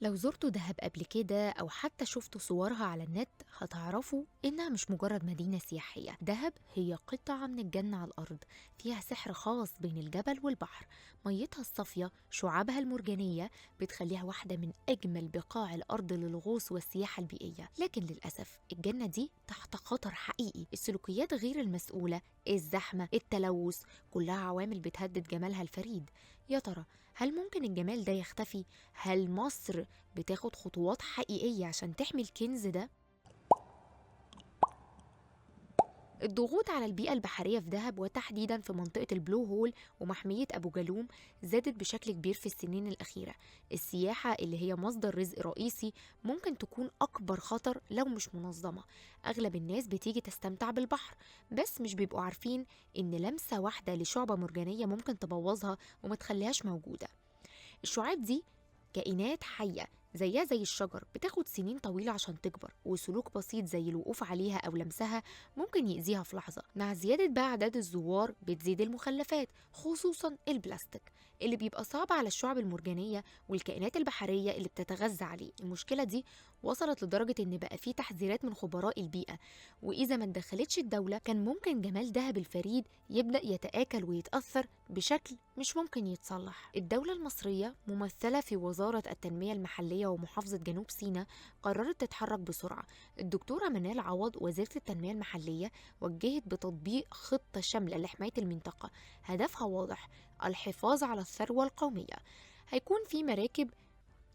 لو زرتوا دهب قبل كده أو حتى شفتوا صورها على النت هتعرفوا إنها مش مجرد مدينة سياحية. دهب هي قطعة من الجنة على الأرض، فيها سحر خاص بين الجبل والبحر. ميتها الصافية، شعابها المرجانية بتخليها واحدة من أجمل بقاع الأرض للغوص والسياحة البيئية. لكن للأسف الجنة دي تحت خطر حقيقي. السلوكيات غير المسؤولة، الزحمة، التلوث، كلها عوامل بتهدد جمالها الفريد. يا ترى هل ممكن الجمال ده يختفي؟ هل مصر بتاخد خطوات حقيقية عشان تحمي الكنز ده؟ الضغوط على البيئة البحرية في دهب وتحديدا في منطقة البلو هول ومحمية أبو جالوم زادت بشكل كبير في السنين الأخيرة. السياحة اللي هي مصدر رزق رئيسي ممكن تكون أكبر خطر لو مش منظمة. أغلب الناس بتيجي تستمتع بالبحر، بس مش بيبقوا عارفين إن لمسة واحدة لشعبة مرجانية ممكن تبوظها وما تخليهاش موجودة. الشعاب دي كائنات حية زيها زي الشجر، بتاخد سنين طويلة عشان تكبر، وسلوك بسيط زي الوقوف عليها أو لمسها ممكن يأذيها في لحظة. مع زيادة بقى أعداد الزوار بتزيد المخلفات، خصوصا البلاستيك اللي بيبقى صعب على الشعب المرجانية والكائنات البحرية اللي بتتغذى عليه. المشكلة دي وصلت لدرجة إن بقى في تحذيرات من خبراء البيئة، وإذا ما اتدخلتش الدولة كان ممكن جمال دهب الفريد يبدأ يتآكل ويتأثر بشكل مش ممكن يتصلح. الدولة المصرية ممثلة في وزارة التنمية المحلية ومحافظة جنوب سيناء قررت تتحرك بسرعة. الدكتورة منال عوض وزيرة التنمية المحلية وجهت بتطبيق خطة شاملة لحماية المنطقة، هدفها واضح: الحفاظ على الثروة القومية. هيكون في مراكب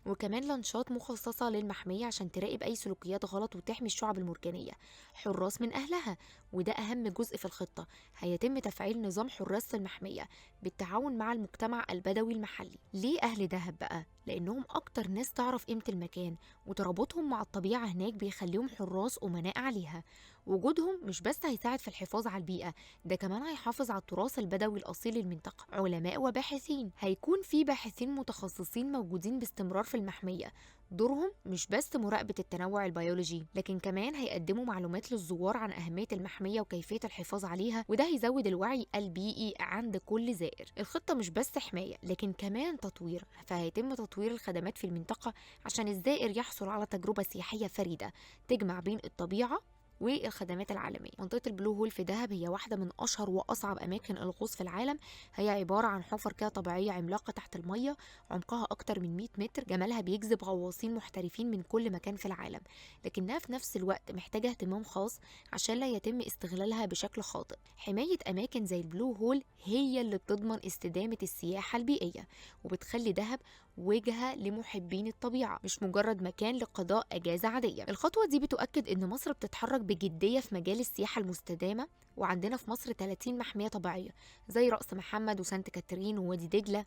وكمان لانشات مخصصة للمحمية عشان تراقب أي سلوكيات غلط وتحمي الشعب المرجانية. حراس من أهلها، وده أهم جزء في الخطة. هيتم تفعيل نظام حراس في المحمية بالتعاون مع المجتمع البدوي المحلي. ليه أهل دهب بقى؟ لأنهم أكتر ناس تعرف قيمة المكان، وترابطهم مع الطبيعة هناك بيخليهم حراس أمناء عليها. وجودهم مش بس هيساعد في الحفاظ على البيئة، ده كمان هيحافظ على التراث البدوي الأصيل للمنطقة. علماء وباحثين، هيكون في باحثين متخصصين موجودين باستمرار في المحمية، دورهم مش بس مراقبة التنوع البيولوجي، لكن كمان هيقدموا معلومات للزوار عن أهمية المحمية وكيفية الحفاظ عليها، وده هيزود الوعي البيئي عند كل زائر. الخطة مش بس حماية لكن كمان تطوير، فهيتم تطوير الخدمات في المنطقة عشان الزائر يحصل على تجربة سياحية فريدة تجمع بين الطبيعة والخدمات العالمية. منطقة البلو هول في دهب هي واحدة من أشهر وأصعب أماكن الغوص في العالم. هي عبارة عن حفر كده طبيعية عملاقة تحت المية، عمقها أكتر من 100 متر. جمالها بيجذب غواصين محترفين من كل مكان في العالم، لكنها في نفس الوقت محتاجة اهتمام خاص عشان لا يتم استغلالها بشكل خاطئ. حماية أماكن زي البلو هول هي اللي بتضمن استدامة السياحة البيئية، وبتخلي دهب وجهة لمحبين الطبيعة مش مجرد مكان لقضاء أجازة عادية. الخطوة دي بتؤكد إن مصر بتتحرك بجدية في مجال السياحة المستدامة، وعندنا في مصر 30 محمية طبيعية زي رأس محمد وسانت كاترين ووادي دجلة،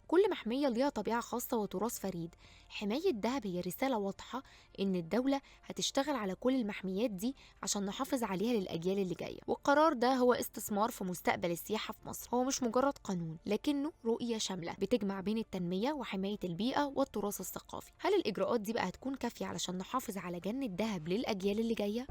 كل محمية ليها طبيعة خاصة وتراث فريد. حماية دهب هي رسالة واضحة إن الدولة هتشتغل على كل المحميات دي عشان نحافظ عليها للأجيال اللي جاية. والقرار ده هو استثمار في مستقبل السياحة في مصر، هو مش مجرد قانون لكنه رؤية شاملة بتجمع بين التنمية وحماية البيئة والتراث الثقافي. هل الإجراءات دي بقى هتكون كافية علشان نحافظ على جنة دهب للأجيال اللي جاية؟